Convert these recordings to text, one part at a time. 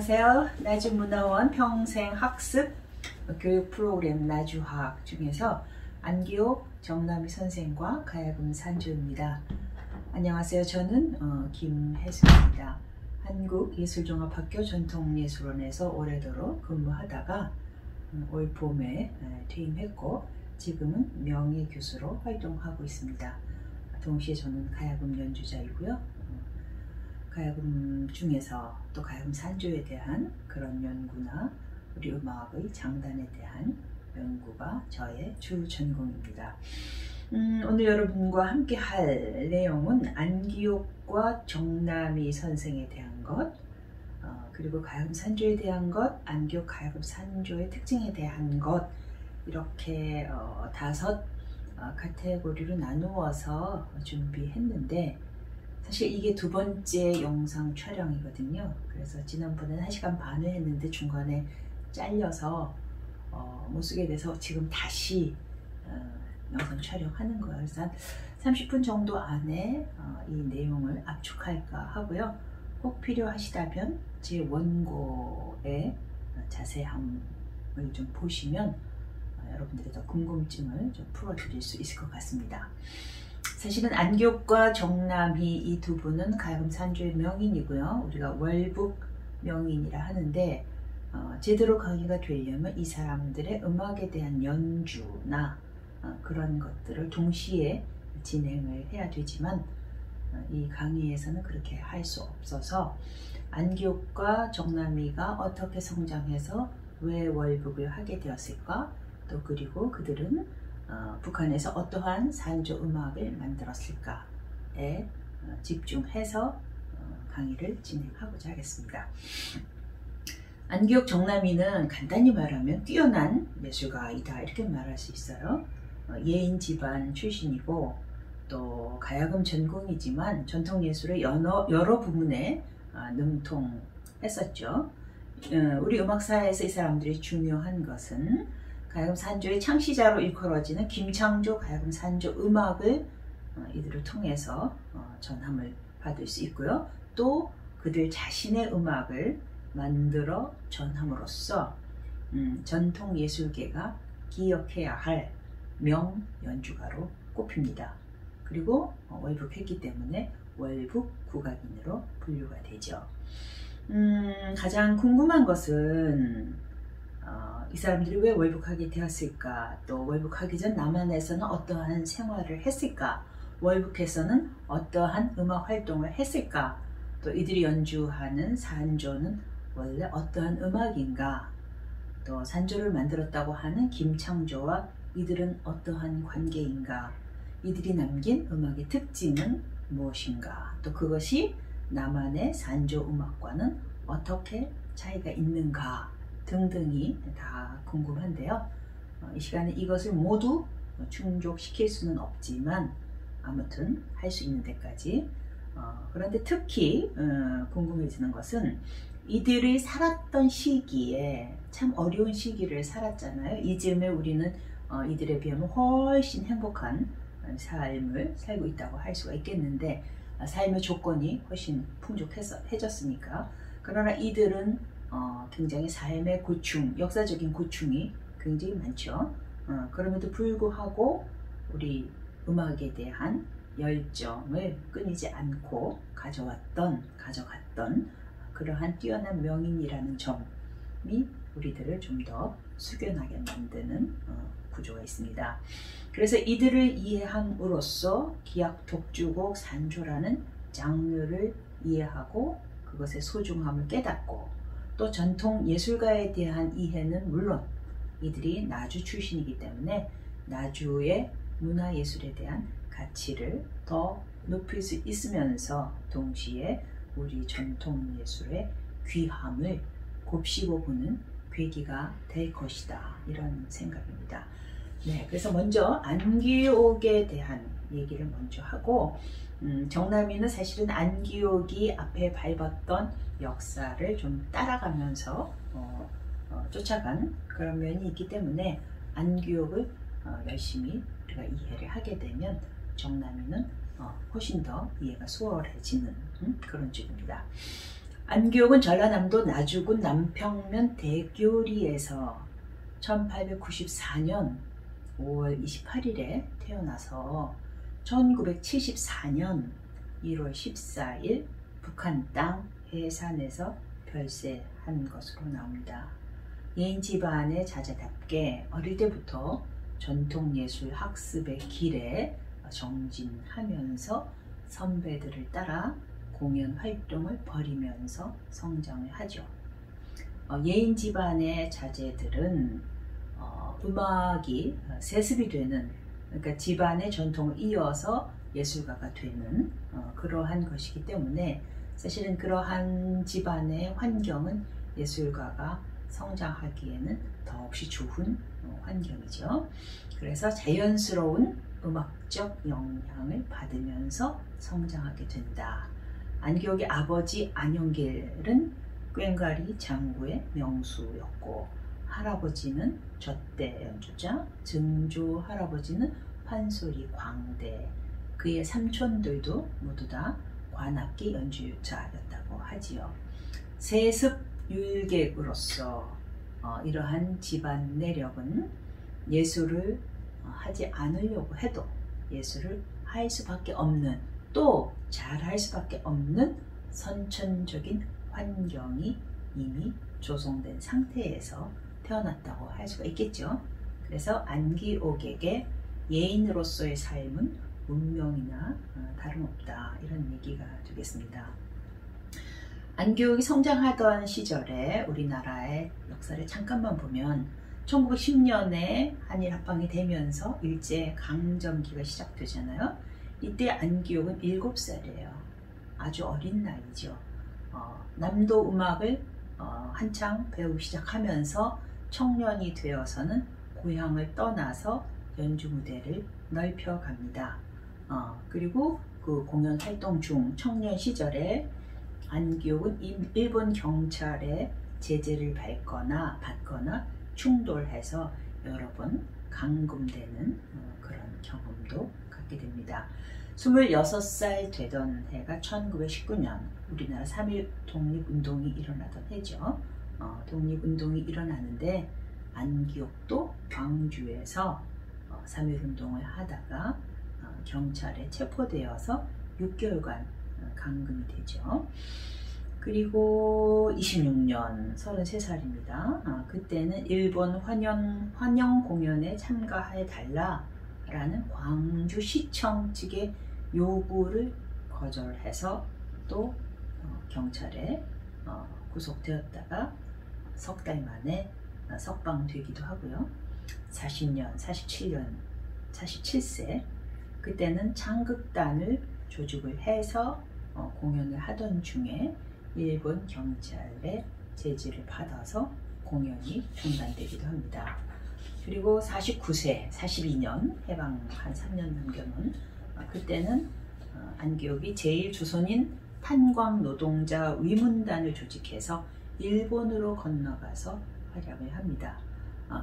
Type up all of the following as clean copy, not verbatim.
안녕하세요. 나주문화원 평생학습 교육 프로그램 나주학 중에서 안기옥 정남희 선생과 가야금 산주입니다. 안녕하세요. 저는 김혜수입니다. 한국예술종합학교 전통예술원에서 오래도록 근무하다가 올 봄에 퇴임했고 지금은 명예교수로 활동하고 있습니다. 동시에 저는 가야금 연주자이고요. 가야금 중에서 또 가야금 산조에 대한 그런 연구나 우리 음악의 장단에 대한 연구가 저의 주 전공입니다. 오늘 여러분과 함께 할 내용은 안기옥과 정남희 선생에 대한 것, 그리고 가야금 산조에 대한 것, 안기옥 가야금 산조의 특징에 대한 것, 이렇게 5 카테고리로 나누어서 준비했는데 사실 이게 2번째 영상 촬영이거든요. 그래서 지난번에는 1시간 반을 했는데 중간에 잘려서 못 쓰게 돼서 지금 다시 영상 촬영하는 거예요. 그래서 한 30분 정도 안에 이 내용을 압축할까 하고요. 꼭 필요하시다면 제 원고의 자세함을 좀 보시면 여러분들의 더 궁금증을 좀 풀어드릴 수 있을 것 같습니다. 사실은 안기옥과 정남희 이 2분은 가야금 산조의 명인이고요. 우리가 월북 명인이라 하는데 제대로 강의가 되려면 이 사람들의 음악에 대한 연주나 그런 것들을 동시에 진행을 해야 되지만 이 강의에서는 그렇게 할 수 없어서 안기옥과 정남희가 어떻게 성장해서 왜 월북을 하게 되었을까, 또 그리고 그들은 북한에서 어떠한 산조 음악을 만들었을까에 집중해서 강의를 진행하고자 하겠습니다. 안기옥 정남희는 간단히 말하면 뛰어난 예술가이다 이렇게 말할 수 있어요. 예인 집안 출신이고 또 가야금 전공이지만 전통예술의 여러 부분에 능통했었죠. 우리 음악사에서 이 사람들이 중요한 것은 가야금 산조의 창시자로 일컬어지는 김창조 가야금 산조 음악을 이들을 통해서 전함을 받을 수 있고요. 또 그들 자신의 음악을 만들어 전함으로써 전통예술계가 기억해야 할 명연주가로 꼽힙니다. 그리고 월북했기 때문에 월북 국악인으로 분류가 되죠. 가장 궁금한 것은 이 사람들이 왜 월북하게 되었을까, 또 월북하기 전 남한에서는 어떠한 생활을 했을까, 월북해서는 어떠한 음악 활동을 했을까, 또 이들이 연주하는 산조는 원래 어떠한 음악인가, 또 산조를 만들었다고 하는 김창조와 이들은 어떠한 관계인가, 이들이 남긴 음악의 특징은 무엇인가, 또 그것이 남한의 산조 음악과는 어떻게 차이가 있는가 등등이 다 궁금한데요. 이 시간에 이것을 모두 충족시킬 수는 없지만 아무튼 할 수 있는 데까지. 그런데 특히 궁금해지는 것은 이들이 살았던 시기에 참 어려운 시기를 살았잖아요. 이쯤에 우리는 이들에 비하면 훨씬 행복한 삶을 살고 있다고 할 수가 있겠는데 삶의 조건이 훨씬 풍족해졌으니까. 그러나 이들은 굉장히 삶의 고충, 역사적인 고충이 굉장히 많죠. 그럼에도 불구하고 우리 음악에 대한 열정을 끊이지 않고 가져갔던 그러한 뛰어난 명인이라는 점이 우리들을 좀 더 숙연하게 만드는 구조가 있습니다. 그래서 이들을 이해함으로써 기악 독주곡 산조라는 장르를 이해하고 그것의 소중함을 깨닫고, 또 전통 예술가에 대한 이해는 물론 이들이 나주 출신이기 때문에 나주의 문화예술에 대한 가치를 더 높일 수 있으면서 동시에 우리 전통예술의 귀함을 곱씹어 보는 계기가 될 것이다, 이런 생각입니다. 네, 그래서 먼저 안기옥에 대한 얘기를 먼저 하고, 정남희는 사실은 안기옥이 앞에 밟았던 역사를 좀 따라가면서 쫓아간 그런 면이 있기 때문에 안기옥을 열심히 우리가 이해를 하게 되면 정남희는 훨씬 더 이해가 수월해지는 그런 쪽입니다. 안기옥은 전라남도 나주군 남평면 대교리에서 1894년 5월 28일에 태어나서 1974년 1월 14일 북한 땅 해산에서 별세한 것으로 나옵니다. 예인 집안의 자제답게 어릴 때부터 전통예술 학습의 길에 정진하면서 선배들을 따라 공연 활동을 벌이면서 성장을 하죠. 예인 집안의 자제들은 음악이 세습이 되는, 그러니까 집안의 전통을 이어서 예술가가 되는 그러한 것이기 때문에 사실은 그러한 집안의 환경은 예술가가 성장하기에는 더없이 좋은 환경이죠. 그래서 자연스러운 음악적 영향을 받으면서 성장하게 된다. 안기옥의 아버지 안영길은 꽹과리 장구의 명수였고, 할아버지는 젖대 연주자, 증조 할아버지는 판소리 광대, 그의 삼촌들도 모두 다 관악기 연주자였다고 하지요. 세습 율객으로서 이러한 집안 내력은 예술을 하지 않으려고 해도 예술을 할 수밖에 없는, 또 잘할 수밖에 없는 선천적인 환경이 이미 조성된 상태에서 태어났다고 할 수가 있겠죠. 그래서 안기옥에게 예인으로서의 삶은 운명이나 다름없다, 이런 얘기가 되겠습니다. 안기옥이 성장하던 시절에 우리나라의 역사를 잠깐만 보면 1910년에 한일 합방이 되면서 일제강점기가 시작되잖아요. 이때 안기옥은 7살이에요. 아주 어린 나이죠. 남도 음악을 한창 배우기 시작하면서 청년이 되어서는 고향을 떠나서 연주 무대를 넓혀갑니다. 그리고 그 공연 활동 중 청년 시절에 안기옥은 일본 경찰의 제재를 받거나 충돌해서 여러 번 감금되는 그런 경험도 갖게 됩니다. 26살 되던 해가 1919년 우리나라 3.1 독립운동이 일어나던 해죠. 독립운동이 일어나는데 안기옥도 광주에서 3.1 운동을 하다가 경찰에 체포되어서 6개월간 감금이 되죠. 그리고 26년 33살입니다. 그때는 일본 환영 공연에 참가해달라라는 광주시청 측의 요구를 거절해서 또 경찰에 구속되었다가 석 달 만에 석방되기도 하고요. 47세 그때는 창극단을 조직을 해서 공연을 하던 중에 일본 경찰의 제지를 받아서 공연이 중단되기도 합니다. 그리고 49세, 42년 해방 한 3년 남겨놓은 그때는 안기옥이 제1조선인 탄광노동자 위문단을 조직해서 일본으로 건너가서 활약을 합니다.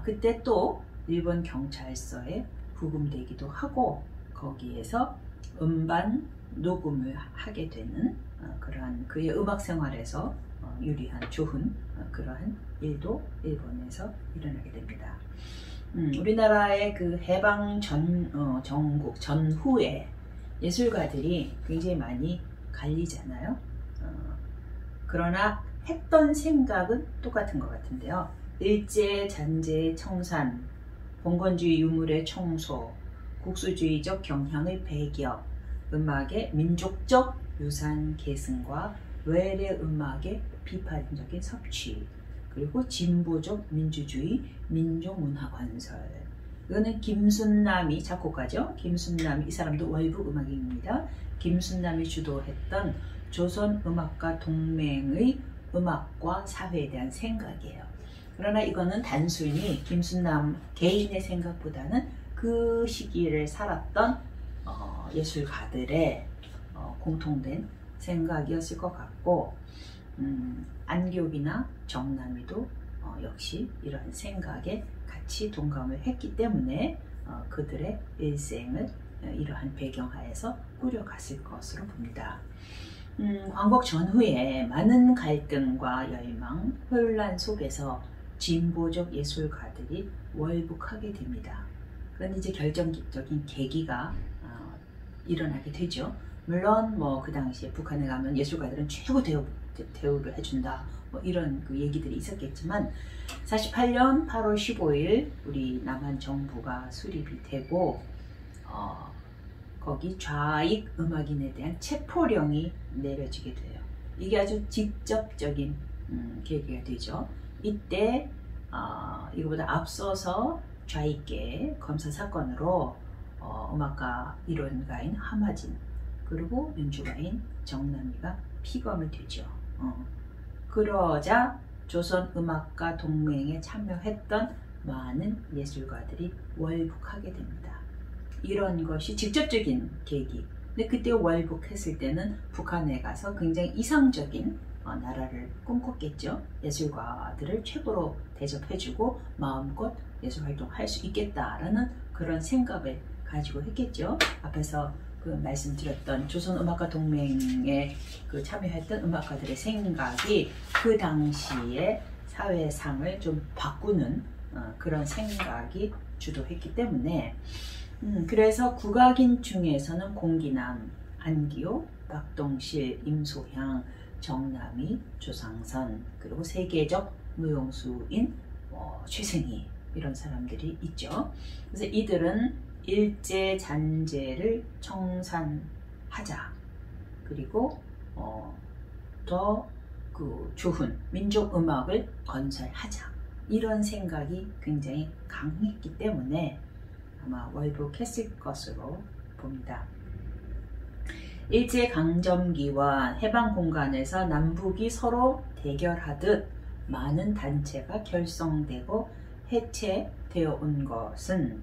그때 또 일본 경찰서에 구금되기도 하고 거기에서 음반 녹음을 하게 되는 그러한 그의 음악 생활에서 유리한 좋은 그러한 일도 일본에서 일어나게 됩니다. 우리나라의 그 해방 전국 전후에 예술가들이 굉장히 많이 갈리잖아요. 그러나 했던 생각은 똑같은 것 같은데요. 일제, 잔재, 청산, 봉건주의 유물의 청소, 국수주의적 경향의 배격, 음악의 민족적 유산 계승과 외래 음악의 비판적인 섭취, 그리고 진보적 민주주의 민족문화 건설. 이거는 김순남이 작곡가죠. 김순남, 이 사람도 월북 음악인입니다. 김순남이 주도했던 조선음악가 동맹의 음악과 사회에 대한 생각이에요. 그러나 이거는 단순히 김순남 개인의 생각보다는 그 시기를 살았던 예술가들의 공통된 생각이었을 것 같고, 안기옥이나 정남이도 역시 이런 생각에 같이 동감을 했기 때문에 그들의 일생을 이러한 배경하에서 꾸려갔을 것으로 봅니다. 광복 전후에 많은 갈등과 열망, 혼란 속에서 진보적 예술가들이 월북하게 됩니다. 그런데 이제 결정적인 계기가 일어나게 되죠. 물론 뭐 그 당시에 북한에 가면 예술가들은 최고 대우를 해준다, 뭐 이런 그 얘기들이 있었겠지만 48년 8월 15일 우리 남한 정부가 수립이 되고 거기 좌익 음악인에 대한 체포령이 내려지게 돼요. 이게 아주 직접적인 계기가 되죠. 이때 이거보다 앞서서 좌익계 검사 사건으로 음악가 일원가인 하마진 그리고 연주가인 정남이가 피검이 되죠. 그러자 조선음악가 동맹에 참여했던 많은 예술가들이 월북하게 됩니다. 이런 것이 직접적인 계기. 근데 그때 월북했을 때는 북한에 가서 굉장히 이상적인 나라를 꿈꿨겠죠. 예술가들을 최고로 대접해주고 마음껏 예술활동할 수 있겠다라는 그런 생각을 가지고 했겠죠. 앞에서 그 말씀드렸던 조선음악가 동맹에 그 참여했던 음악가들의 생각이 그 당시에 사회상을 좀 바꾸는 그런 생각이 주도했기 때문에 그래서 국악인 중에서는 공기남, 안기호, 박동실, 임소향, 정남이, 조상선 그리고 세계적 무용수인 최승희 이런 사람들이 있죠. 그래서 이들은 일제 잔재를 청산하자 그리고 더 그 조훈 민족 음악을 건설하자 이런 생각이 굉장히 강했기 때문에 아마 월북했을 것으로 봅니다. 일제강점기와 해방공간에서 남북이 서로 대결하듯 많은 단체가 결성되고 해체되어 온 것은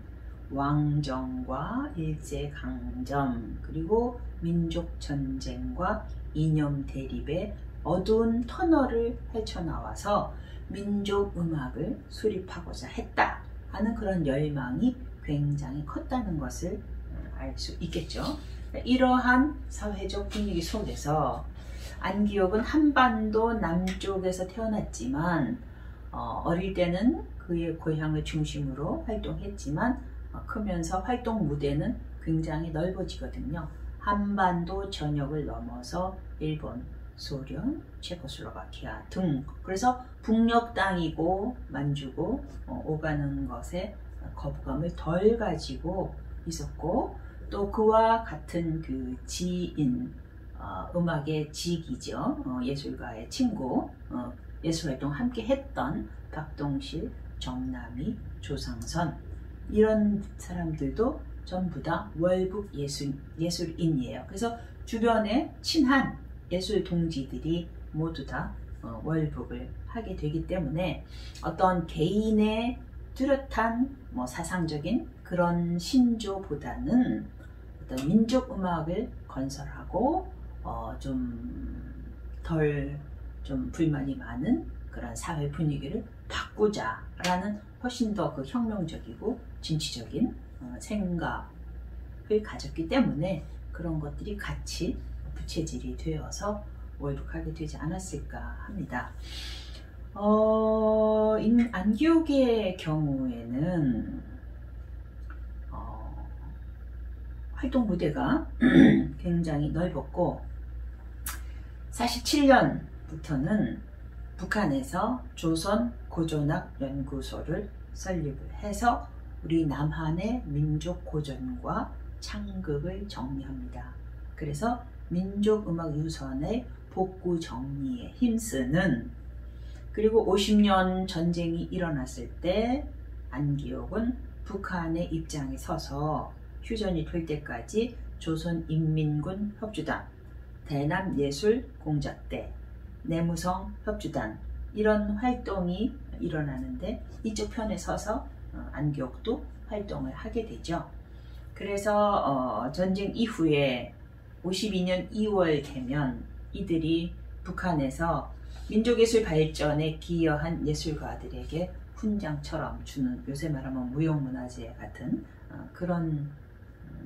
왕정과 일제강점 그리고 민족전쟁과 이념 대립의 어두운 터널을 헤쳐나와서 민족음악을 수립하고자 했다 하는 그런 열망이 굉장히 컸다는 것을 알 수 있겠죠. 이러한 사회적 분위기 속에서 안기옥은 한반도 남쪽에서 태어났지만 어릴 때는 그의 고향을 중심으로 활동했지만 크면서 활동 무대는 굉장히 넓어지거든요. 한반도 전역을 넘어서 일본, 소련, 체코슬로바키아 등 그래서 북녘 땅이고 만주고 오가는 것에 거부감을 덜 가지고 있었고 또 그와 같은 그 지인, 음악의 직이죠. 예술가의 친구, 예술활동 함께 했던 박동실, 정남이, 조상선 이런 사람들도 전부 다 월북 예술인이에요. 그래서 주변에 친한 예술 동지들이 모두 다 월북을 하게 되기 때문에 어떤 개인의 뚜렷한 사상적인 그런 신조보다는 어떤 민족 음악을 건설하고 좀 불만이 많은 그런 사회 분위기를 바꾸자라는 훨씬 더 그 혁명적이고 진취적인 생각을 가졌기 때문에 그런 것들이 같이 부채질이 되어서 월북하게 되지 않았을까 합니다. 안기옥의 경우에는 활동 무대가 굉장히 넓었고 47년부터는 북한에서 조선 고전악 연구소를 설립을 해서 우리 남한의 민족 고전과 창극을 정리합니다. 그래서 민족음악 유선의 복구 정리에 힘쓰는 그리고 50년 전쟁이 일어났을 때 안기옥은 북한의 입장에 서서 휴전이 될 때까지 조선인민군 협주단, 대남예술공작대, 내무성 협주단 이런 활동이 일어나는데 이쪽 편에 서서 안기옥도 활동을 하게 되죠. 그래서 전쟁 이후에 52년 2월 되면 이들이 북한에서 민족예술 발전에 기여한 예술가들에게 훈장처럼 주는 요새 말하면 무형문화재 같은 그런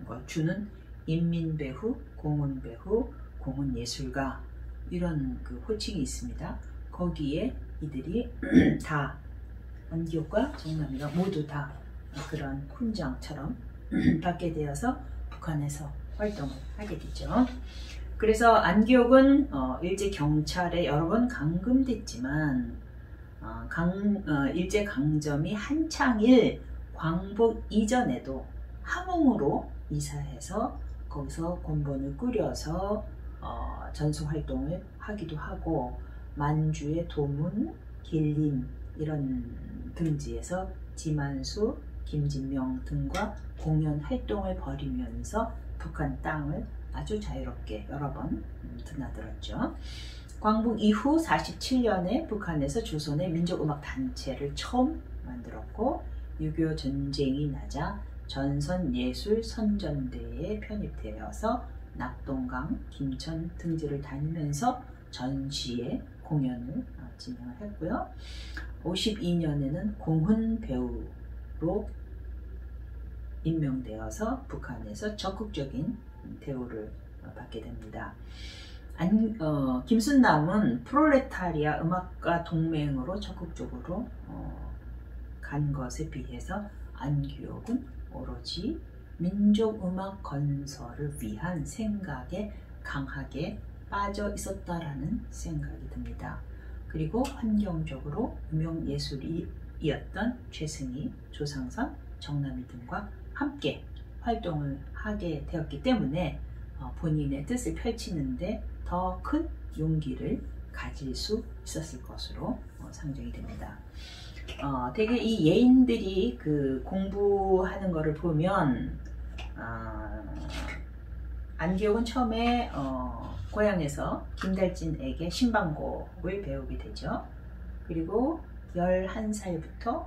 걸 주는 인민배후, 공훈배후, 공훈예술가 이런 그 호칭이 있습니다. 거기에 이들이 다 안디옥과 정남이가 모두 다 그런 훈장처럼 받게 되어서 북한에서 활동을 하게 되죠. 그래서 안디옥은 일제 경찰에 여러 번 감금됐지만 일제 강점이 한창일 광복 이전에도 함흥으로 이사해서 거기서 군본을 꾸려서 전수활동을 하기도 하고 만주의 도문, 길림 이런 등지에서 지만수, 김진명 등과 공연 활동을 벌이면서 북한 땅을 아주 자유롭게 여러 번 드나들었죠. 광복 이후 47년에 북한에서 조선의 민족음악단체를 처음 만들었고 6.25 전쟁이 나자 전선예술선전대에 편입되어서 낙동강, 김천 등지를 다니면서 전시회 공연을 진행을 했고요. 52년에는 공훈배우로 임명되어서 북한에서 적극적인 대우를 받게 됩니다. 김순남은 프롤레타리아 음악가 동맹으로 적극적으로 간 것에 비해서 안규옥은 오로지 민족음악 건설을 위한 생각에 강하게 빠져 있었다라는 생각이 듭니다. 그리고 환경적으로 유명예술이었던 최승희, 조상선, 정남이 등과 함께 활동을 하게 되었기 때문에 본인의 뜻을 펼치는데 더 큰 용기를 가질 수 있었을 것으로 상정이 됩니다. 되게 이 예인들이 그 공부하는 것을 보면 안기옥은 처음에 고향에서 김달진에게 신방곡을 배우게 되죠. 그리고 11살부터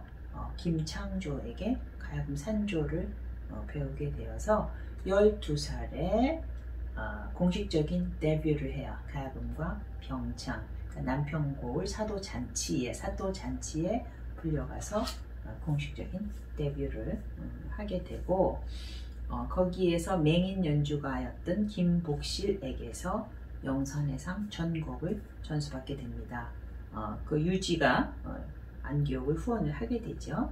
김창조에게 가야금 산조를 배우게 되어서 12살에 공식적인 데뷔를 해요. 가야금과 병창, 그러니까 남편곡을 사도잔치에 불려가서 공식적인 데뷔를 하게 되고 거기에서 맹인 연주가였던 김복실에게서 영선회상 전곡을 전수받게 됩니다. 그 유지가 안기옥을 후원을 하게 되죠.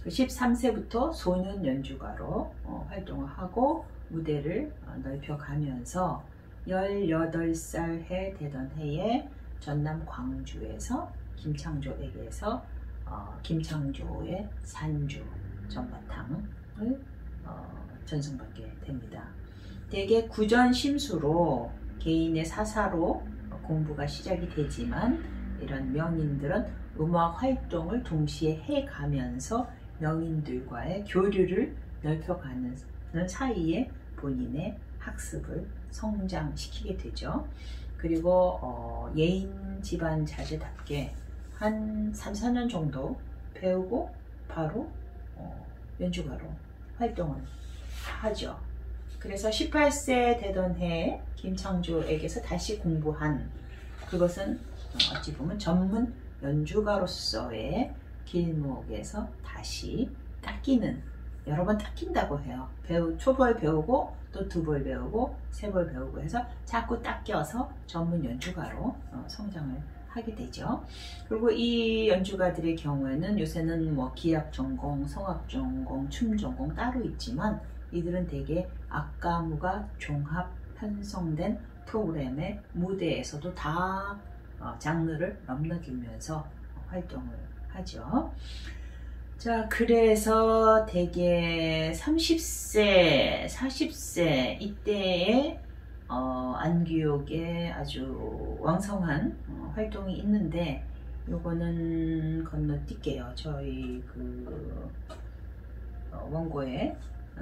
13세부터 소년 연주가로 활동을 하고 무대를 넓혀가면서 18살 해 되던 해에 전남 광주에서 김창조에게서 김창조의 산주 전바탕을 전승받게 됩니다. 대개 구전 심수로 개인의 사사로 공부가 시작이 되지만 이런 명인들은 음악 활동을 동시에 해가면서 명인들과의 교류를 넓혀가는 사이에 본인의 학습을 성장시키게 되죠. 그리고 예인 집안 자제답게 한 3, 4년 정도 배우고 바로 연주가로 활동을 하죠. 그래서 18세 되던 해에 김창조에게서 다시 공부한 그것은 어찌 보면 전문 연주가로서의 길목에서 다시 닦이는, 여러 번 닦인다고 해요. 초벌 배우고 또 2벌 배우고 3벌 배우고 해서 자꾸 닦여서 전문 연주가로 성장을 하게 되죠. 그리고 이 연주가들의 경우에는 요새는 뭐 기악 전공, 성악 전공, 춤 전공 따로 있지만 이들은 대개 악가무가 종합 편성된 프로그램의 무대에서도 다 장르를 넘나들면서 활동을 하죠. 자, 그래서 대개 30세, 40세 이때에 안기옥의 아주 왕성한 활동이 있는데 요거는 건너뛸게요. 저희 그 원고에.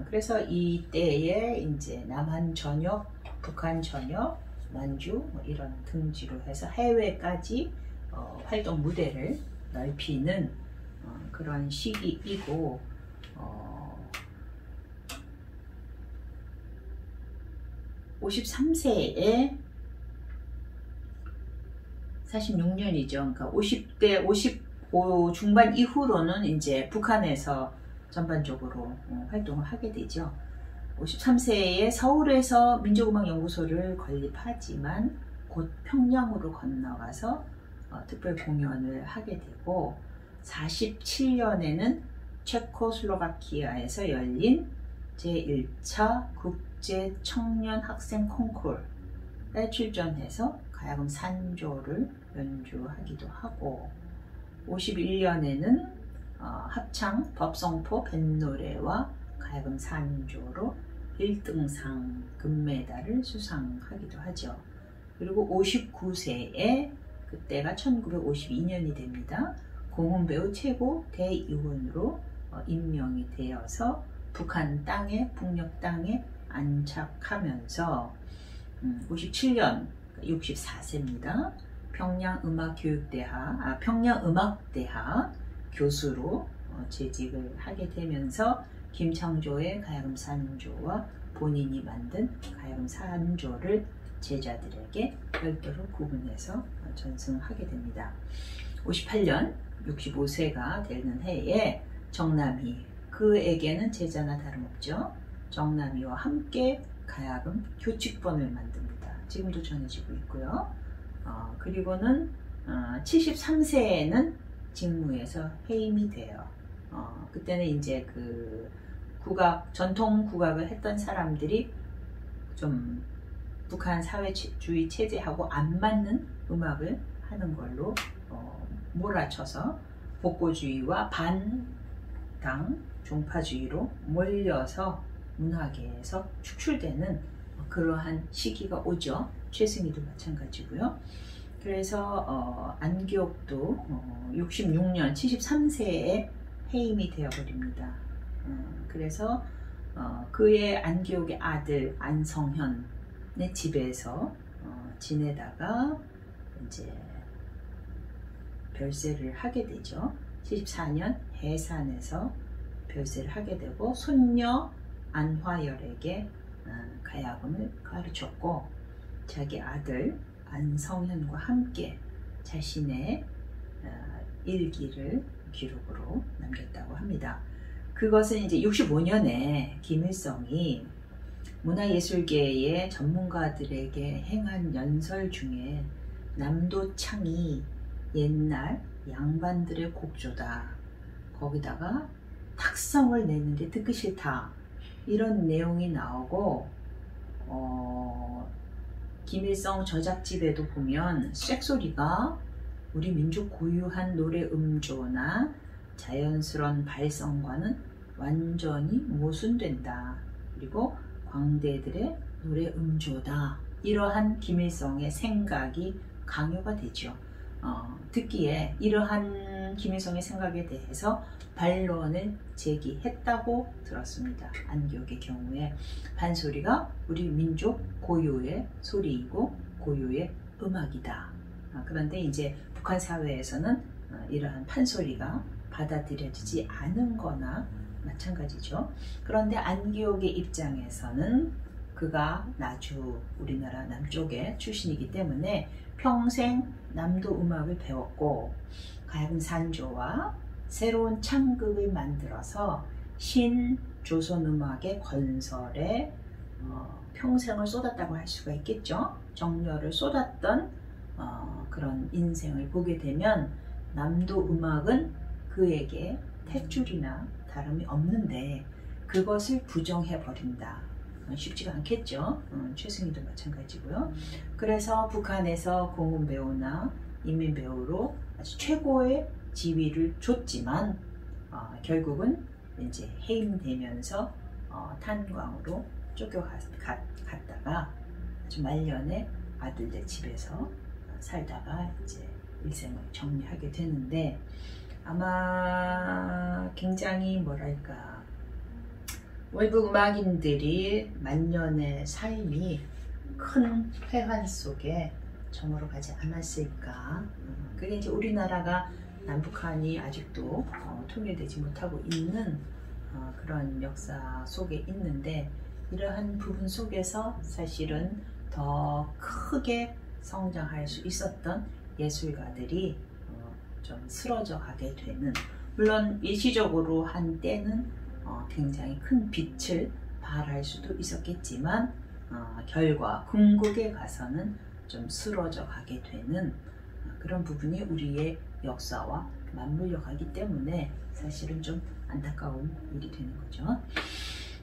그래서 이때에 이제 남한 전역, 북한 전역, 만주 뭐 이런 등지로 해서 해외까지 활동 무대를 넓히는 그런 시기이고 53세에 46년이죠. 그러니까 50대, 55 중반 이후로는 이제 북한에서 전반적으로 활동을 하게 되죠. 53세에 서울에서 민족음악연구소를 건립하지만 곧 평양으로 건너가서 특별 공연을 하게 되고 47년에는 체코슬로바키아에서 열린 제1차 국제 청년 학생 콩쿠르에 출전해서 가야금 산조를 연주하기도 하고 51년에는 합창 법성포 뱃노래와 가야금 산조로 1등상 금메달을 수상하기도 하죠. 그리고 59세에 그때가 1952년이 됩니다. 공훈배우 최고 대의원으로 임명이 되어서 북한 땅에 북녘 땅에 안착하면서 57년 64세입니다. 평양음악대학 교수로 재직을 하게 되면서 김창조의 가야금 산조와 본인이 만든 가야금 산조를 제자들에게 별도로 구분해서 전승하게 됩니다. 58년 65세가 되는 해에 정남희, 그에게는 제자나 다름없죠. 정남희와 함께 가야금 교칙본을 만듭니다. 지금도 전해지고 있고요. 그리고는 73세에는 직무에서 해임이 돼요. 그때는 이제 그 전통 국악을 했던 사람들이 좀 북한 사회주의 체제하고 안 맞는 음악을 하는 걸로 몰아쳐서 복고주의와 반당 종파주의로 몰려서 문화계에서 축출되는 그러한 시기가 오죠. 최승희도 마찬가지고요. 그래서 안기옥도 66년 73세에 해임이 되어버립니다. 그래서 그의 안기옥의 아들 안성현의 집에서 지내다가 이제 별세를 하게 되죠. 74년 해산에서 별세를 하게 되고 손녀 안화열에게 가야금을 가르쳤고 자기 아들 안성현과 함께 자신의 일기를 기록으로 남겼다고 합니다. 그것은 이제 65년에 김일성이 문화예술계의 전문가들에게 행한 연설 중에 남도창이 옛날 양반들의 곡조다. 거기다가 탁성을 내는데 듣기 싫다. 이런 내용이 나오고 김일성 저작집에도 보면 쇳소리가 우리 민족 고유한 노래 음조나 자연스러운 발성과는 완전히 모순된다. 그리고 광대들의 노래 음조다. 이러한 김일성의 생각이 강요가 되죠. 듣기에 이러한 김일성의 생각에 대해서 반론을 제기했다고 들었습니다. 안기옥의 경우에 판소리가 우리 민족 고유의 소리이고 고유의 음악이다. 그런데 이제 북한 사회에서는 이러한 판소리가 받아들여지지 않은 거나 마찬가지죠. 그런데 안기옥의 입장에서는 그가 나주 우리나라 남쪽의 출신이기 때문에 평생 남도 음악을 배웠고 가야금 산조와 새로운 창극을 만들어서 신조선 음악의 건설에 평생을 쏟았다고 할 수가 있겠죠. 정열을 쏟았던 그런 인생을 보게 되면 남도 음악은 그에게 탯줄이나 다름이 없는데 그것을 부정해 버린다. 쉽지가 않겠죠. 최승희도 마찬가지고요. 그래서 북한에서 공훈배우나 인민배우로 아주 최고의 지위를 줬지만 결국은 이제 해임되면서 탄광으로 쫓겨갔다가 아주 말년에 아들들 집에서 살다가 이제 일생을 정리하게 되는데 아마 굉장히 뭐랄까 외국 음악인들이 만년의 삶이 큰 회한 속에 저물어 가지 않았을까. 그게 이제 우리나라가 남북한이 아직도 통일되지 못하고 있는 그런 역사 속에 있는데 이러한 부분 속에서 사실은 더 크게 성장할 수 있었던 예술가들이 좀 쓰러져 가게 되는, 물론 일시적으로 한때는 굉장히 큰 빛을 바랄 수도 있었겠지만 결과 궁극에 가서는 좀 쓰러져 가게 되는 그런 부분이 우리의 역사와 맞물려 가기 때문에 사실은 좀 안타까운 일이 되는 거죠.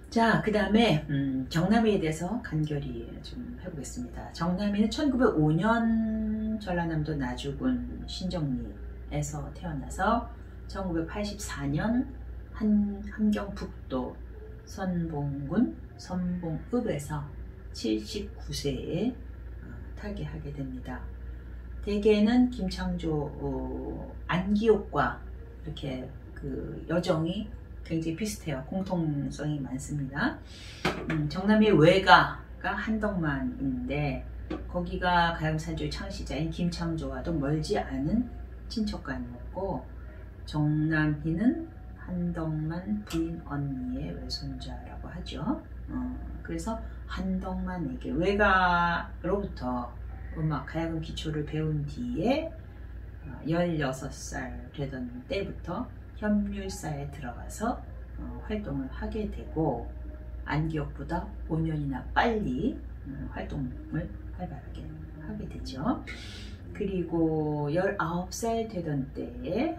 자, 그 다음에 정남이에 대해서 간결히 좀 해보겠습니다. 정남이는 1905년 전라남도 나주군 신정리에서 태어나서 1984년 함경북도 선봉군 선봉읍에서 79세에 타계하게 됩니다. 대개는 김창조 안기옥과 이렇게 그 여정이 굉장히 비슷해요. 공통성이 많습니다. 정남이의 외가가 한덕만인데 거기가 가야금산조의 창시자인 김창조와도 멀지 않은 친척간이었고 정남희는 한덕만 부인 언니의 외손자라고 하죠. 그래서 한덕만에게 외가로부터 음악 가야금 기초를 배운 뒤에 16살 되던 때부터 협률사에 들어가서 활동을 하게 되고 안기옥보다 5년이나 빨리 활동을 활발하게 하게 되죠. 그리고 19살 되던 때에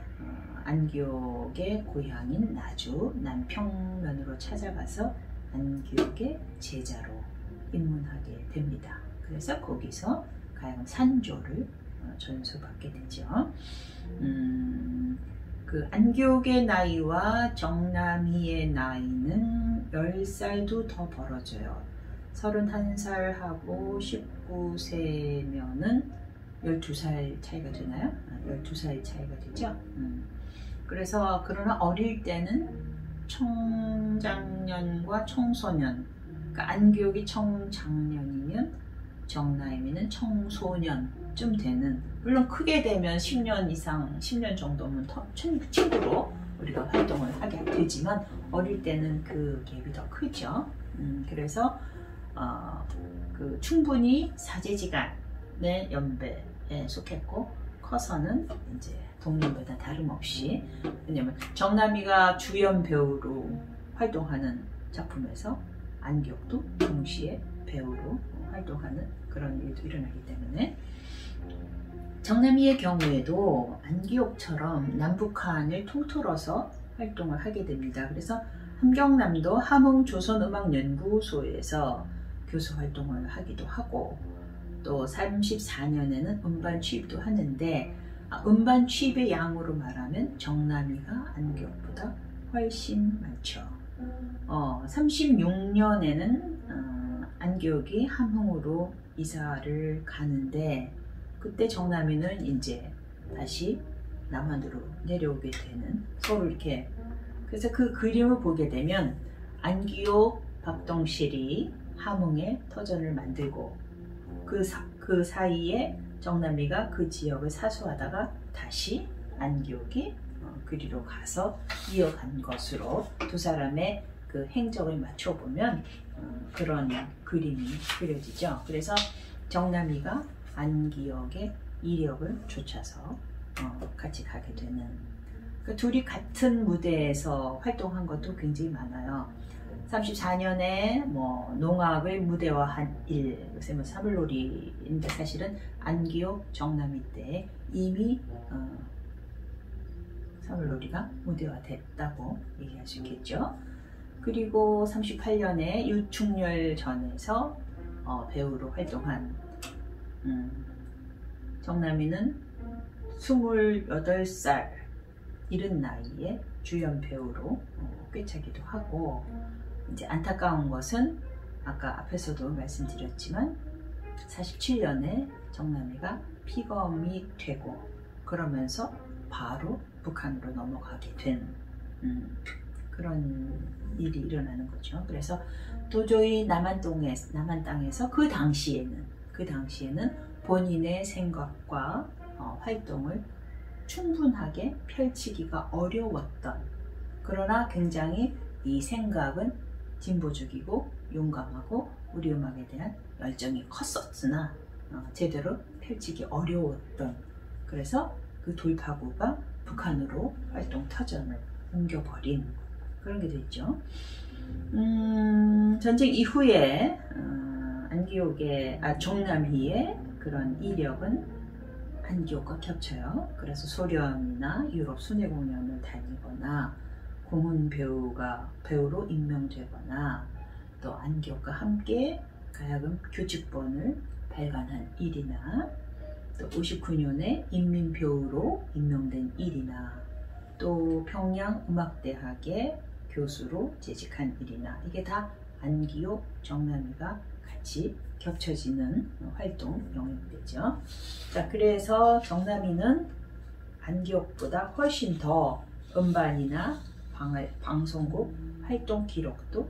안기옥의 고향인 나주 남평면으로 찾아가서 안기옥의 제자로 입문하게 됩니다. 그래서 거기서 가야금 산조를 전수받게 되죠. 그 안기옥의 나이와 정남이의 나이는 10살도 더 벌어져요. 31살하고 19세면은 12살 차이가 되나요? 12살 차이가 되죠. 그래서 그러나 어릴 때는 청장년과 청소년, 그러니까 안기옥이 청장년이면 정남이는 청소년쯤 되는, 물론 크게 되면 10년 이상, 10년 정도면 더 친구로 우리가 활동을 하게 되지만 어릴 때는 그 갭이 더 크죠. 그래서 그 충분히 사제지간의 연배에 속했고 커서는 이제 동년배다 다름없이, 왜냐면 정남이가 주연 배우로 활동하는 작품에서 안기옥도 동시에 배우로 활동하는 그런 일도 일어나기 때문에 정남이의 경우에도 안기옥처럼 남북한을 통틀어서 활동을 하게 됩니다. 그래서 함경남도 함흥조선음악연구소에서 교수 활동을 하기도 하고 또 34년에는 음반 취입도 하는데 음반 취입의 양으로 말하면 정남이가 안기옥보다 훨씬 많죠. 36년에는 안기옥이 함흥으로 이사를 가는데 그때 정남이는 이제 다시 남한으로 내려오게 되는, 서로 이렇게, 그래서 그 그림을 보게 되면 안기옥, 박동실이 함흥에 터전을 만들고 그 사이에 정남이가 그 지역을 사수하다가 다시 안기옥이 그리로 가서 이어간 것으로 두 사람의 그 행적을 맞춰보면 그런 그림이 그려지죠. 그래서 정남이가 안기옥의 이력을 쫓아서 같이 가게 되는, 그 둘이 같은 무대에서 활동한 것도 굉장히 많아요. 34년에 뭐 농악을 무대화한 일, 요새 뭐 사물놀이인데 사실은 안기옥, 정남이 때 이미 사물놀이가 무대화됐다고 얘기할 수 있겠죠. 그리고 38년에 유충렬전에서 배우로 활동한 정남이는 28살 이른 나이에 주연 배우로 꿰차기도 하고, 이제 안타까운 것은 아까 앞에서도 말씀드렸지만 47년에 정남이가 피검이 되고 그러면서 바로 북한으로 넘어가게 된 그런 일이 일어나는 거죠. 그래서 도저히 남한 땅에서 그 당시에는 본인의 생각과 활동을 충분하게 펼치기가 어려웠던, 그러나 굉장히 이 생각은 진보적이고 용감하고 우리 음악에 대한 열정이 컸었으나 제대로 펼치기 어려웠던, 그래서 그 돌파구가 북한으로 활동 터전을 옮겨버린 그런 게 됐죠. 전쟁 이후에 안디옥의 종남이의 그런 이력은 안디옥과 겹쳐요. 그래서 소련이나 유럽 순회 공연을 다니거나 고문 배우로 임명되거나 또 안디옥과 함께 가야금 교직본을 발간한 일이나 또 59년에 인민배우로 임명된 일이나 또 평양음악대학의 교수로 재직한 일이나 이게 다 안기옥, 정남이가 같이 겹쳐지는 활동 영역되죠. 자, 그래서 정남이는 안기옥보다 훨씬 더 음반이나 방송국 활동 기록도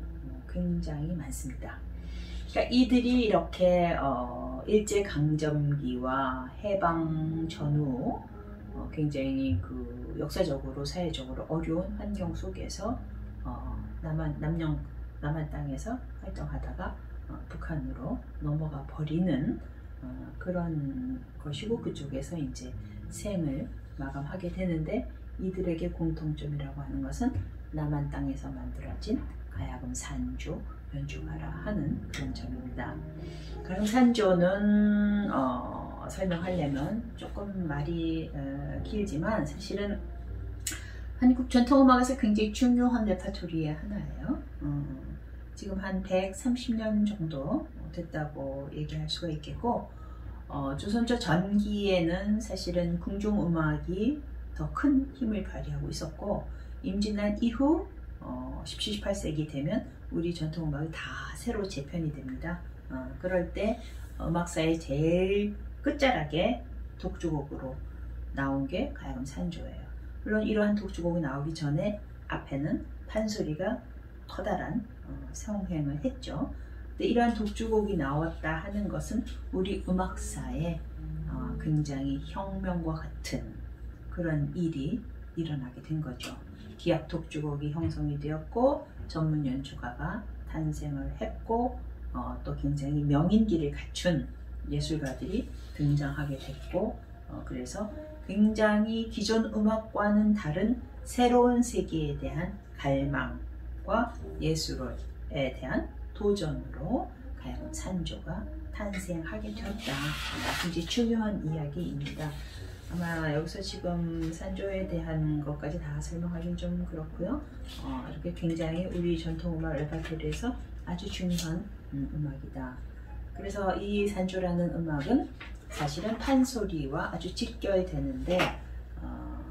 굉장히 많습니다. 그러니까 이들이 이렇게 일제강점기와 해방 전후 굉장히 그 역사적으로 사회적으로 어려운 환경 속에서 남한 땅에서 활동하다가 북한으로 넘어가 버리는 그런 것이고 그쪽에서 이제 생을 마감하게 되는데 이들에게 공통점이라고 하는 것은 남한 땅에서 만들어진 가야금 산조 연주가라 하는 그런 점입니다. 가야금 산조는 설명하려면 조금 말이 길지만 사실은 한국 전통음악에서 굉장히 중요한 레퍼토리의 하나예요. 지금 한 130년 정도 됐다고 얘기할 수가 있겠고 조선조 전기에는 사실은 궁중음악이 더 큰 힘을 발휘하고 있었고 임진왜란 이후 17, 18세기 되면 우리 전통음악이 다 새로 재편이 됩니다. 그럴 때 음악사의 제일 끝자락에 독주곡으로 나온 게 가야금 산조예요. 물론 이러한 독주곡이 나오기 전에 앞에는 판소리가 커다란 성행을 했죠. 근데 이러한 독주곡이 나왔다 하는 것은 우리 음악사에 굉장히 혁명과 같은 그런 일이 일어나게 된 거죠. 기악 독주곡이 형성이 되었고 전문 연주가가 탄생을 했고 또 굉장히 명인기를 갖춘 예술가들이 등장하게 됐고 그래서 굉장히 기존 음악과는 다른 새로운 세계에 대한 갈망과 예술에 대한 도전으로 가야금 산조가 탄생하게 되었다. 굉장히 중요한 이야기입니다. 아마 여기서 지금 산조에 대한 것까지 다 설명하기는 좀 그렇고요. 이렇게 굉장히 우리 전통음악 레퍼토리에서 아주 중요한 음악이다. 그래서 이 산조라는 음악은 사실은 판소리와 아주 직결되는데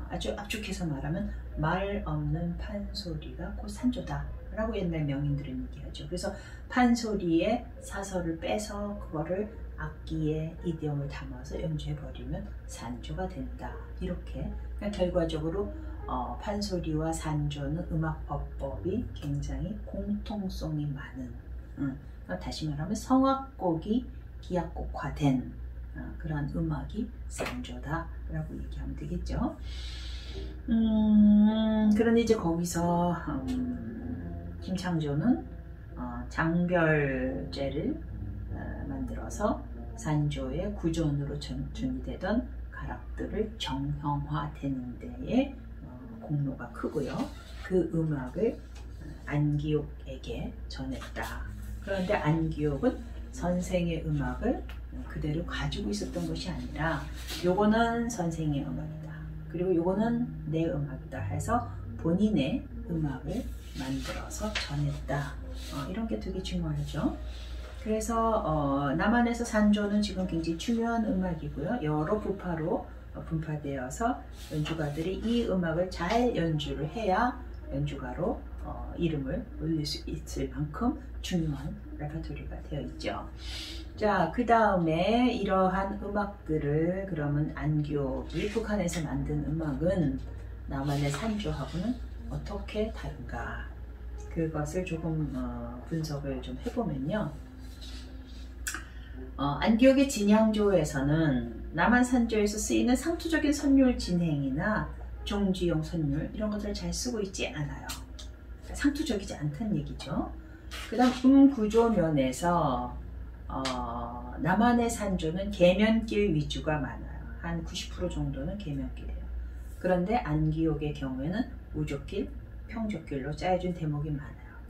아주 압축해서 말하면 말 없는 판소리가 곧 산조다 라고 옛날 명인들은 얘기하죠. 그래서 판소리에 사설을 빼서 그거를 악기에 이디엄을 담아서 연주해버리면 산조가 된다. 이렇게 그러니까 결과적으로 판소리와 산조는 음악법법이 굉장히 공통성이 많은 그러니까 다시 말하면 성악곡이 기악곡화된 그런 음악이 산조다 라고 얘기하면 되겠죠. 그런데 이제 거기서 김창조는 장별제를 만들어서 산조의 구전으로 준비되던 가락들을 정형화되는 데에 공로가 크고요. 그 음악을 안기옥에게 전했다. 그런데 안기옥은 선생의 음악을 그대로 가지고 있었던 것이 아니라 요거는 선생의 음악이다. 그리고 요거는 내 음악이다 해서 본인의 음악을 만들어서 전했다. 이런 게 되게 중요하죠. 그래서 남한에서 산조는 지금 굉장히 중요한 음악이고요. 여러 부파로 분파되어서 연주가들이 이 음악을 잘 연주를 해야 연주가로 이름을 올릴 수 있을 만큼 중요한 레퍼토리가 되어 있죠. 자, 그 다음에 이러한 음악들을 그러면 안기옥이 북한에서 만든 음악은 남한의 산조하고는 어떻게 다른가? 그것을 조금 분석을 좀 해보면요. 안기옥의 진양조에서는 남한 산조에서 쓰이는 상투적인 선율 진행이나 종지용 선율 이런 것들을 잘 쓰고 있지 않아요. 상투적이지 않다는 얘기죠. 그 다음 구조 면에서 남한의 산조는 계면길 위주가 많아요. 한 90% 정도는 계면길이에요. 그런데 안기옥의 경우에는 우족길, 평족길로 짜여진 대목이 많아요.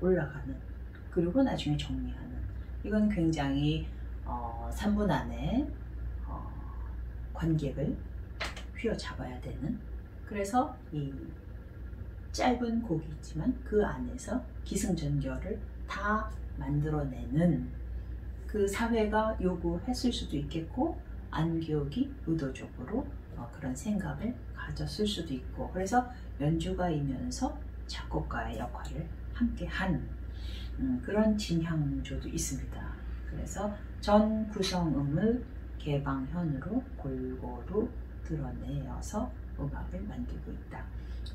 올라가는, 그리고 나중에 정리하는, 이건 굉장히 3분 안에 관객을 휘어잡아야 되는, 그래서 이 짧은 곡이 있지만 그 안에서 기승전결을 다 만들어내는, 그 사회가 요구했을 수도 있겠고 안기옥이 의도적으로 그런 생각을 가졌을 수도 있고, 그래서 연주가이면서 작곡가의 역할을 함께 한 그런 진향조도 있습니다. 그래서 전 구성음을 개방현으로 골고루 드러내어서 음악을 만들고 있다.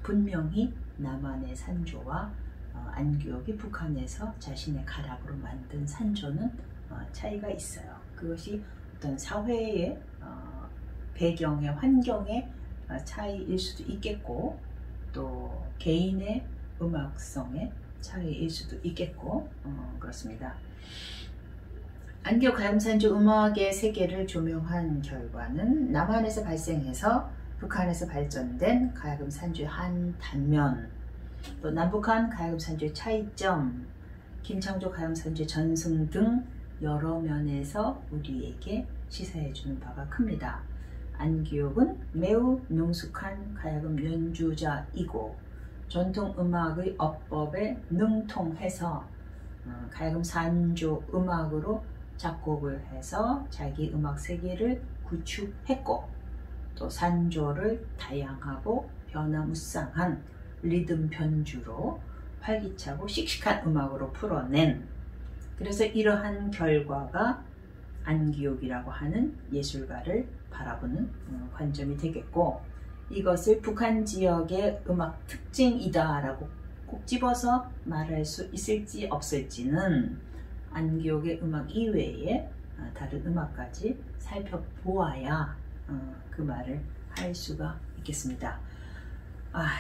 분명히 남한의 산조와 안기옥이 북한에서 자신의 가락으로 만든 산조는 차이가 있어요. 그것이 어떤 사회의 배경의 환경의 차이일 수도 있겠고, 또 개인의 음악성의 차이일 수도 있겠고, 그렇습니다. 안기옥 가야금산조 음악의 세계를 조명한 결과는 남한에서 발생해서 북한에서 발전된 가야금산조의 한 단면, 또 남북한 가야금산조의 차이점, 김창조 가야금산조의 전승 등 여러 면에서 우리에게 시사해주는 바가 큽니다. 안기옥은 매우 능숙한 가야금 연주자이고 전통 음악의 어법에 능통해서 가야금 산조 음악으로 작곡을 해서 자기 음악 세계를 구축했고, 또 산조를 다양하고 변화무쌍한 리듬 변주로 활기차고 씩씩한 음악으로 풀어낸, 그래서 이러한 결과가 안기옥이라고 하는 예술가를 바라보는 관점이 되겠고, 이것을 북한 지역의 음악 특징이다 라고 꼭 집어서 말할 수 있을지 없을지는 안기옥의 음악 이외에 다른 음악까지 살펴보아야 그 말을 할 수가 있겠습니다.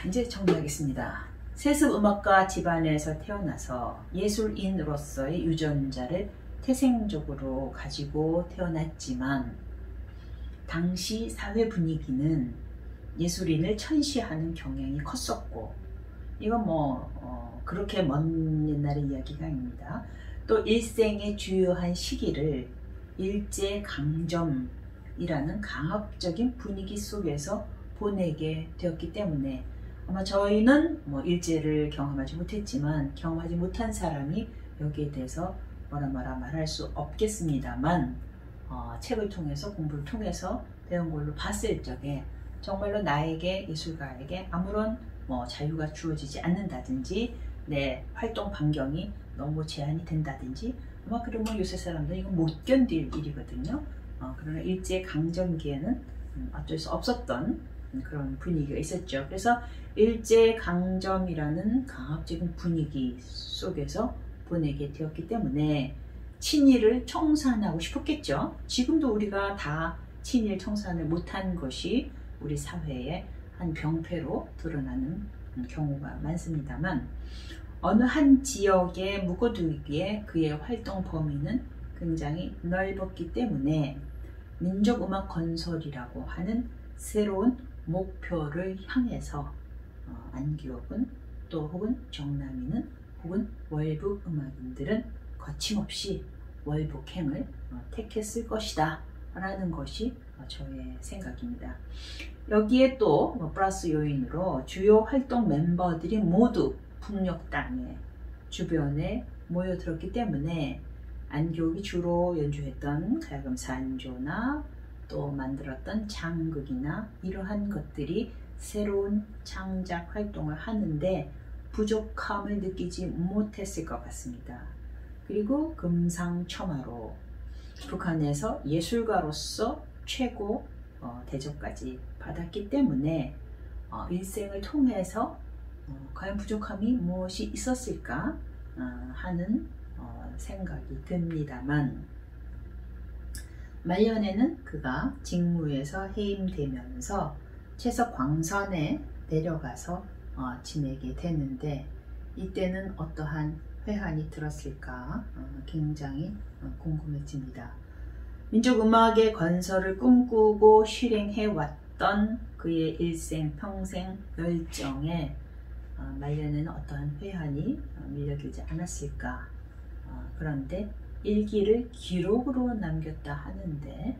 이제 정리하겠습니다. 세습 음악가 집안에서 태어나서 예술인으로서의 유전자를 태생적으로 가지고 태어났지만, 당시 사회 분위기는 예술인을 천시하는 경향이 컸었고, 이건 그렇게 먼 옛날의 이야기가 아닙니다. 또 일생의 주요한 시기를 일제강점이라는 강압적인 분위기 속에서 보내게 되었기 때문에, 아마 저희는 일제를 경험하지 못했지만 경험하지 못한 사람이 여기에 대해서 뭐라 말할 수 없겠습니다만, 책을 통해서 공부를 통해서 배운 걸로 봤을 적에 정말로 나에게, 예술가에게 아무런 자유가 주어지지 않는다든지 내 활동 반경이 너무 제한이 된다든지, 아마 그러면 요새 사람들은 이건 못 견딜 일이거든요. 그러나 일제강점기에는 어쩔 수 없었던 그런 분위기가 있었죠. 그래서 일제강점이라는 강압적인 분위기 속에서 보내게 되었기 때문에 친일을 청산하고 싶었겠죠. 지금도 우리가 다 친일 청산을 못한 것이 우리 사회의 한 병폐로 드러나는 경우가 많습니다만, 어느 한 지역에 묵어두기에 그의 활동 범위는 굉장히 넓었기 때문에 민족음악 건설이라고 하는 새로운 목표를 향해서 안기옥은, 또 혹은 정남이는, 혹은 월북 음악인들은 거침없이 월북행을 택했을 것이다 라는 것이 저의 생각입니다. 여기에 또 플러스 요인으로 주요 활동 멤버들이 모두 북녘 땅에 주변에 모여들었기 때문에 안기옥이 주로 연주했던 가야금 산조나 또 만들었던 장극이나 이러한 것들이 새로운 창작 활동을 하는데 부족함을 느끼지 못했을 것 같습니다. 그리고 금상첨화로 북한에서 예술가로서 최고 대접까지 받았기 때문에 일생을 통해서 과연 부족함이 무엇이 있었을까 하는 생각이 듭니다만, 말년에는 그가 직무에서 해임되면서 채석 광선에 내려가서 지내게 되는데, 이때는 어떠한 회한이 들었을까 굉장히 궁금해집니다. 민족음악의 건설을 꿈꾸고 실행해왔던 그의 일생 평생 열정에 말년에는 어떠한 회한이 밀려들지 않았을까. 그런데 일기를 기록으로 남겼다 하는데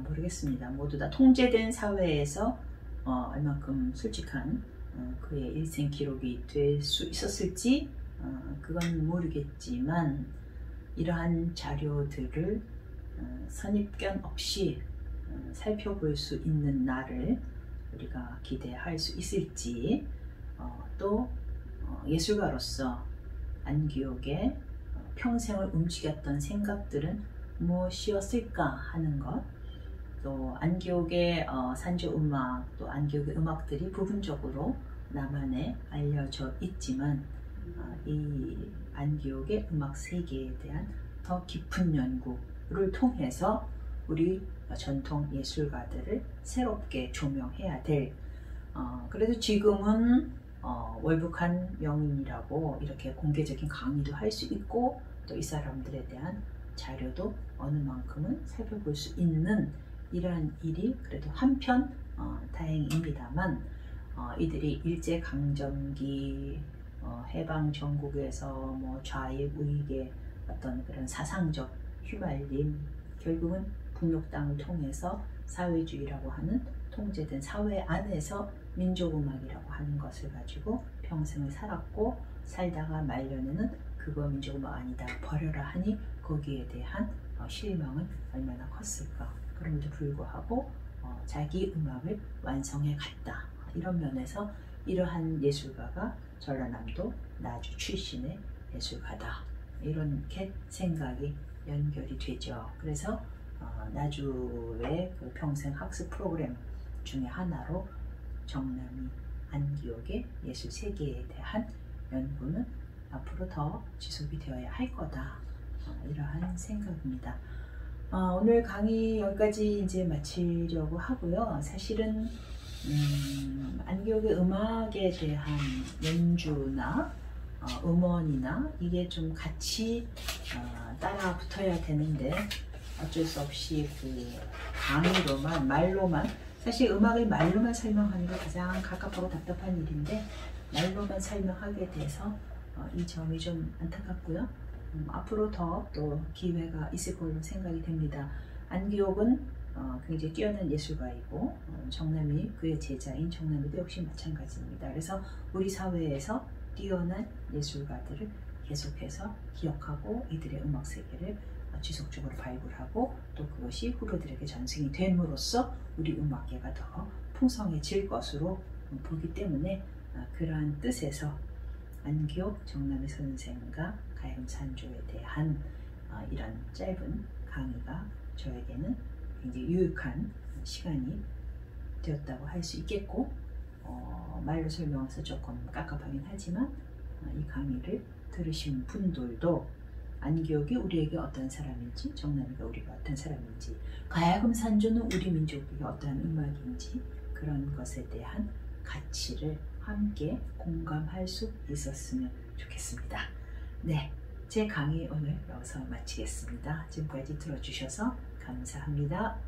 모르겠습니다. 모두 다 통제된 사회에서 얼마큼 솔직한 그의 일생 기록이 될 수 있었을지 그건 모르겠지만, 이러한 자료들을 선입견 없이 살펴볼 수 있는 날을 우리가 기대할 수 있을지, 또 예술가로서 안기옥의 평생을 움직였던 생각들은 무엇이었을까 하는 것, 또 안기옥의 산조 음악, 또 안기옥의 음악들이 부분적으로 남한에 알려져 있지만, 이 안기옥의 음악 세계에 대한 더 깊은 연구를 통해서 우리 전통 예술가들을 새롭게 조명해야 될, 그래도 지금은 월북한 명인이라고 이렇게 공개적인 강의도 할 수 있고, 또 이 사람들에 대한 자료도 어느 만큼은 살펴볼 수 있는 이러한 일이 그래도 한편 다행입니다만, 이들이 일제강점기 해방 전국에서 좌익 우익의 어떤 그런 사상적 휘말림, 결국은 북녘 땅을 통해서 사회주의라고 하는 통제된 사회 안에서 민족음악이라고 하는 것을 가지고 평생을 살았고, 살다가 말년에는 그 그거 민족 음악 아니다 버려라 하니 거기에 대한 실망은 얼마나 컸을까. 그럼에도 불구하고 자기 음악을 완성해 갔다. 이런 면에서 이러한 예술가가 전라남도 나주 출신의 예술가다. 이렇게 생각이 연결이 되죠. 그래서 나주의 그 평생 학습 프로그램 중에 하나로 정남이 안기옥의 예술 세계에 대한 연구는 앞으로 더 지속이 되어야 할 거다. 이러한 생각입니다. 오늘 강의 여기까지 이제 마치려고 하고요. 사실은 안기옥의 음악에 대한 연주나 음원이나 이게 좀 같이 따라 붙어야 되는데 어쩔 수 없이 그 강의로만 말로만 사실 음악을 말로만 설명하는 게 가장 갑갑하고 답답한 일인데 말로만 설명하게 돼서 이 점이 좀 안타깝고요. 앞으로 더 또 기회가 있을 걸로 생각이 됩니다. 안기옥은 굉장히 뛰어난 예술가이고 정남이 그의 제자인 정남이도 역시 마찬가지입니다. 그래서 우리 사회에서 뛰어난 예술가들을 계속해서 기억하고 이들의 음악 세계를 지속적으로 발굴하고 또 그것이 후배들에게 전승이 됨으로써 우리 음악계가 더 풍성해질 것으로 보기 때문에 그러한 뜻에서 안기옥 정남이 선생과 가야금 산조에 대한 이런 짧은 강의가 저에게는 굉장히 유익한 시간이 되었다고 할 수 있겠고 말로 설명해서 조금 깝깝하긴 하지만 이 강의를 들으신 분들도 안기옥이 우리에게 어떤 사람인지 정남이가 우리가 어떤 사람인지 가야금 산조는 우리 민족에게 어떠한 음악인지 그런 것에 대한 가치를 함께 공감할 수 있었으면 좋겠습니다. 네, 제 강의 오늘 여기서 마치겠습니다. 지금까지 들어주셔서 감사합니다.